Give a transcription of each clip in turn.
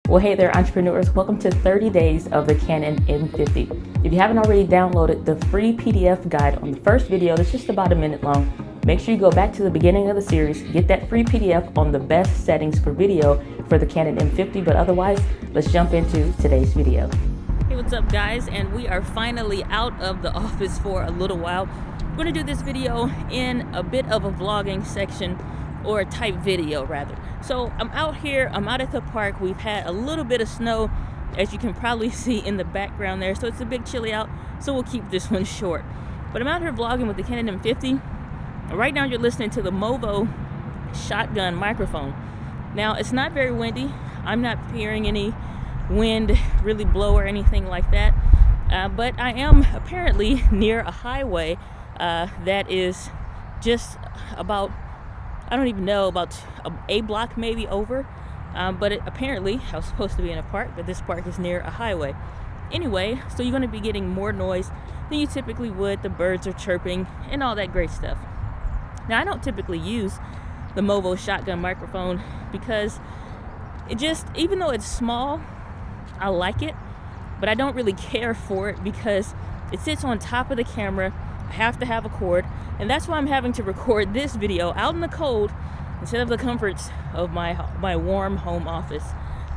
Well, hey there, entrepreneurs. Welcome to 30 days of the Canon M50. If you haven't already downloaded the free PDF guide on the first video, that's just about a minute long, make sure you go back to the beginning of the series, get that free PDF on the best settings for video for the Canon M50. But otherwise, let's jump into today's video. Hey, what's up, guys? And we are finally out of the office for a little while. I'm going to do this video in a bit of a vlogging section, or a type video rather. So I'm out here, I'm out at the park. We've had a little bit of snow, as you can probably see in the background there, so it's a bit chilly out, so we'll keep this one short. But I'm out here vlogging with the Canon M50. Right now you're listening to the Movo Shotgun microphone. Now it's not very windy. I'm not hearing any wind really blow or anything like that, but I am apparently near a highway that is just about, I don't even know, about a block maybe over, but apparently I was supposed to be in a park, but this park is near a highway. Anyway, so you're going to be getting more noise than you typically would. The birds are chirping and all that great stuff. Now I don't typically use the Movo Shotgun microphone because it just, even though it's small, I like it, but I don't really care for it because it sits on top of the camera. I have to have a cord, and that's why I'm having to record this video out in the cold instead of the comforts of my warm home office.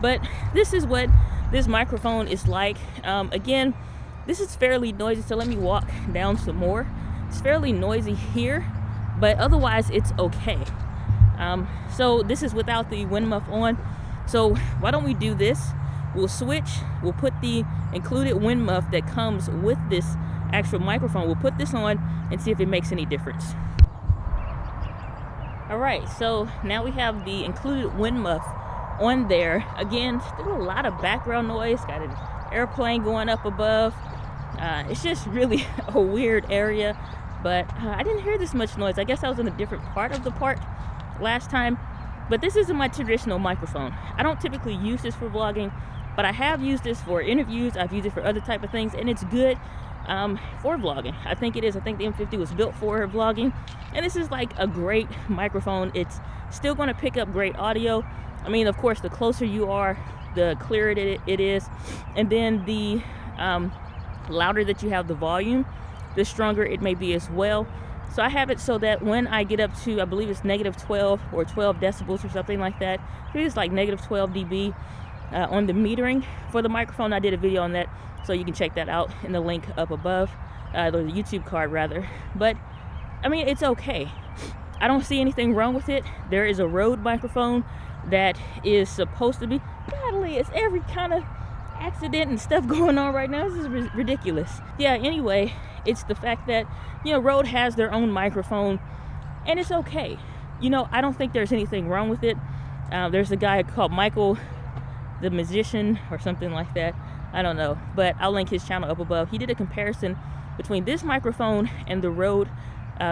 But this is what this microphone is like. Again, this is fairly noisy, so let me walk down some more. It's fairly noisy here, but otherwise it's okay. So this is without the wind muff on. So why don't we do this? We'll switch, we'll put the included wind muff that comes with this actual microphone. We'll put this on and see if it makes any difference. All right, so now we have the included wind muff on there. Again, still a lot of background noise, got an airplane going up above. It's just really a weird area, but I didn't hear this much noise. I guess I was in a different part of the park last time, but this isn't my traditional microphone. I don't typically use this for vlogging, but I have used this for interviews. I've used it for other type of things, and it's good for vlogging. I think it is. I think the M50 was built for vlogging, and this is like a great microphone. It's still going to pick up great audio. I mean, of course, the closer you are, the clearer it is, and then the louder that you have the volume, the stronger it may be as well. So I have it so that when I get up to, I believe it's -12 or 12 decibels or something like that, it's like -12 dB on the metering for the microphone. I did a video on that, so you can check that out in the link up above, or the YouTube card rather. But I mean, it's okay. I don't see anything wrong with it. There is a Rode microphone that is supposed to be, godly, it's every kind of accident and stuff going on right now. This is ridiculous. Yeah, anyway, it's the fact that, you know, Rode has their own microphone, and it's okay. You know, I don't think there's anything wrong with it. There's a guy called Michael the Musician or something like that. I don't know, but I'll link his channel up above. He did a comparison between this microphone and the Rode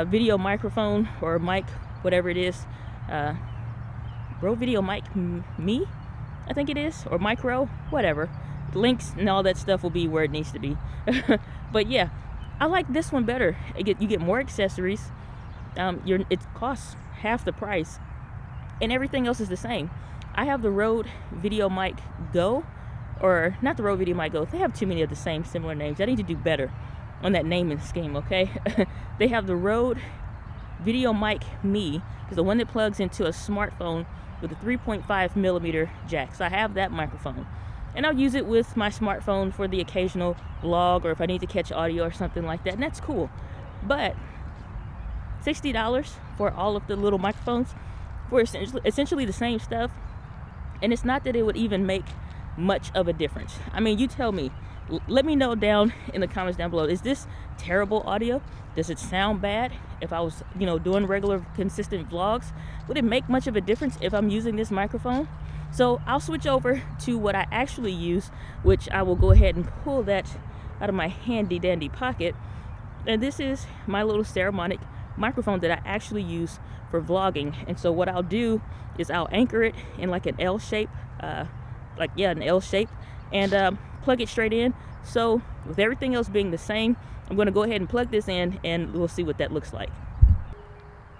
video microphone, or mic, whatever it is. Rode Video Mic Me, I think it is, or Micro, whatever. Links and all that stuff will be where it needs to be. But yeah, I like this one better. You get more accessories. It costs half the price, and everything else is the same. I have the Rode Video Mic Go, or not the Rode Video Mic Go. They have too many of the same similar names. I need to do better on that naming scheme, okay? They have the Rode Video Mic Me, is the one that plugs into a smartphone with a 3.5 millimeter jack. So I have that microphone, and I'll use it with my smartphone for the occasional vlog, or if I need to catch audio or something like that, and that's cool. But $60 for all of the little microphones for essentially the same stuff. And it's not that it would even make much of a difference. I mean, you tell me. Let me know down in the comments down below. Is this terrible audio? Does it sound bad? If I was, you know, doing regular, consistent vlogs, would it make much of a difference if I'm using this microphone? So I'll switch over to what I actually use, which I will go ahead and pull that out of my handy dandy pocket. And this is my little Saramonic microphone that I actually use for vlogging. And so what I'll do is I'll anchor it in like an L shape, an L shape, and plug it straight in. So with everything else being the same, I'm going to go ahead and plug this in, and we'll see what that looks like.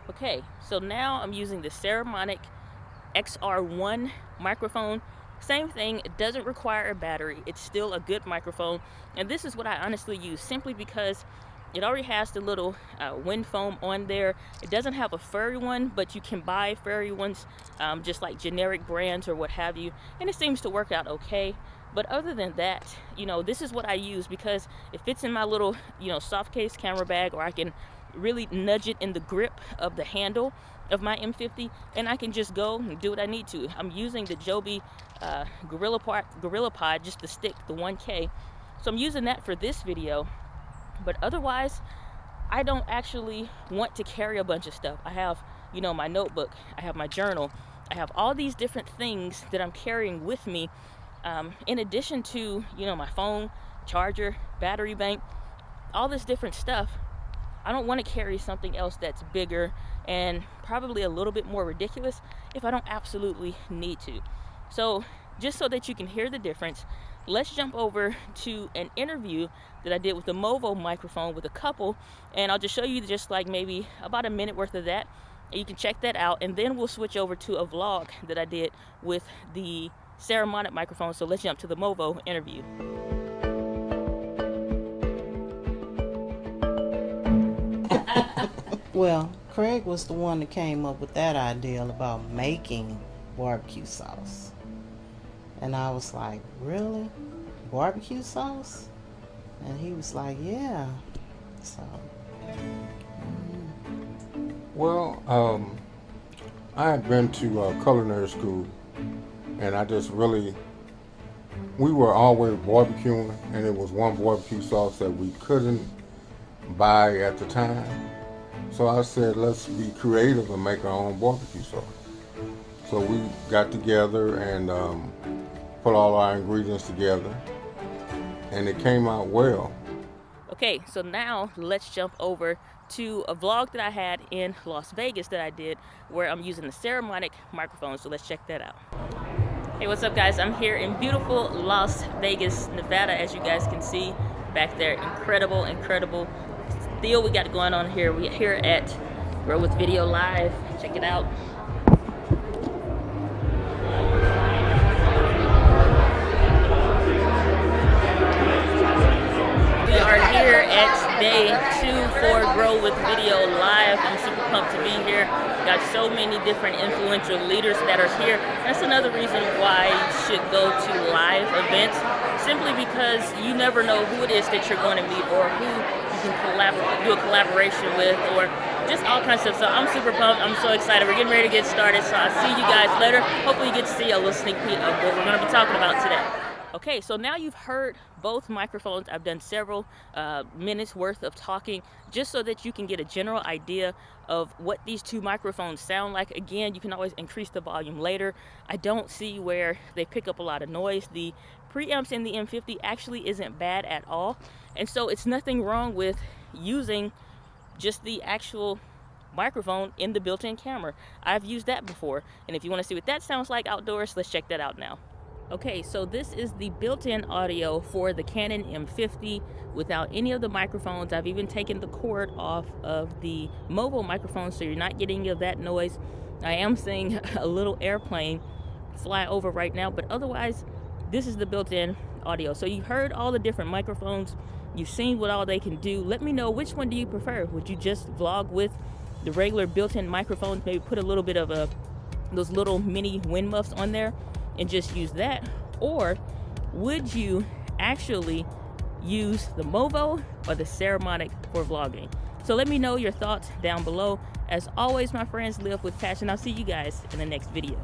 Okay, so now I'm using the Saramonic XR1 microphone Same thing, it doesn't require a battery. It's still a good microphone. And this is what I honestly use simply because it already has the little wind foam on there. It doesn't have a furry one, but you can buy furry ones, just like generic brands or what have you. And it seems to work out okay. But other than that, you know, this is what I use because it fits in my little, you know, soft case camera bag, or I can really nudge it in the grip of the handle of my M50, and I can just go and do what I need to. I'm using the Joby Gorilla Pod, just the stick, the 1K. So I'm using that for this video. But otherwise, I don't actually want to carry a bunch of stuff. I have, you know, my notebook, I have my journal, I have all these different things that I'm carrying with me, in addition to, you know, my phone, charger, battery bank, all this different stuff. I don't want to carry something else that's bigger and probably a little bit more ridiculous if I don't absolutely need to. So just so that you can hear the difference, let's jump over to an interview that I did with the Movo microphone with a couple, and I'll just show you just like maybe about a minute worth of that. You can check that out, and then we'll switch over to a vlog that I did with the Saramonic microphone. So let's jump to the Movo interview. Well, Craig was the one that came up with that idea about making barbecue sauce. And I was like, really? Barbecue sauce? And he was like, yeah. So. Well, I had been to culinary school, and I just really, we were always barbecuing, and it was one barbecue sauce that we couldn't buy at the time. So I said, let's be creative and make our own barbecue sauce. So we got together and put all our ingredients together, and it came out well. Okay, so now let's jump over to a vlog that I had in Las Vegas that I did where I'm using the Saramonic microphone. So let's check that out. Hey, what's up guys? I'm here in beautiful Las Vegas, Nevada, as you guys can see back there. Incredible, incredible deal we got going on here. We're here at Grow With Video Live. Check it out. We are here at day 2 for Grow With Video Live. I'm super pumped to be here. Got so many different influential leaders that are here. That's another reason why you should go to live events, simply because you never know who it is that you're going to meet or who you can do a collaboration with, or just all kinds of stuff. So I'm super pumped. I'm so excited. We're getting ready to get started. So I'll see you guys later. Hopefully you get to see a little sneak peek of what we're going to be talking about today. Okay, so now you've heard both microphones. I've done several minutes worth of talking just so that you can get a general idea of what these two microphones sound like. Again, you can always increase the volume later. I don't see where they pick up a lot of noise. The preamps in the M50 actually isn't bad at all. And so it's nothing wrong with using just the actual microphone in the built-in camera. I've used that before. And if you want to see what that sounds like outdoors, let's check that out now. Okay, so this is the built-in audio for the Canon M50 without any of the microphones. I've even taken the cord off of the Movo microphone, so you're not getting any of that noise. I am seeing a little airplane fly over right now, but otherwise, this is the built-in audio. So you've heard all the different microphones. You've seen what all they can do. Let me know, which one do you prefer? Would you just vlog with the regular built-in microphones, maybe put a little bit of those little mini wind muffs on there and just use that? Or would you actually use the Movo or the Saramonic for vlogging? So let me know your thoughts down below. As always, my friends, live with passion. I'll see you guys in the next video.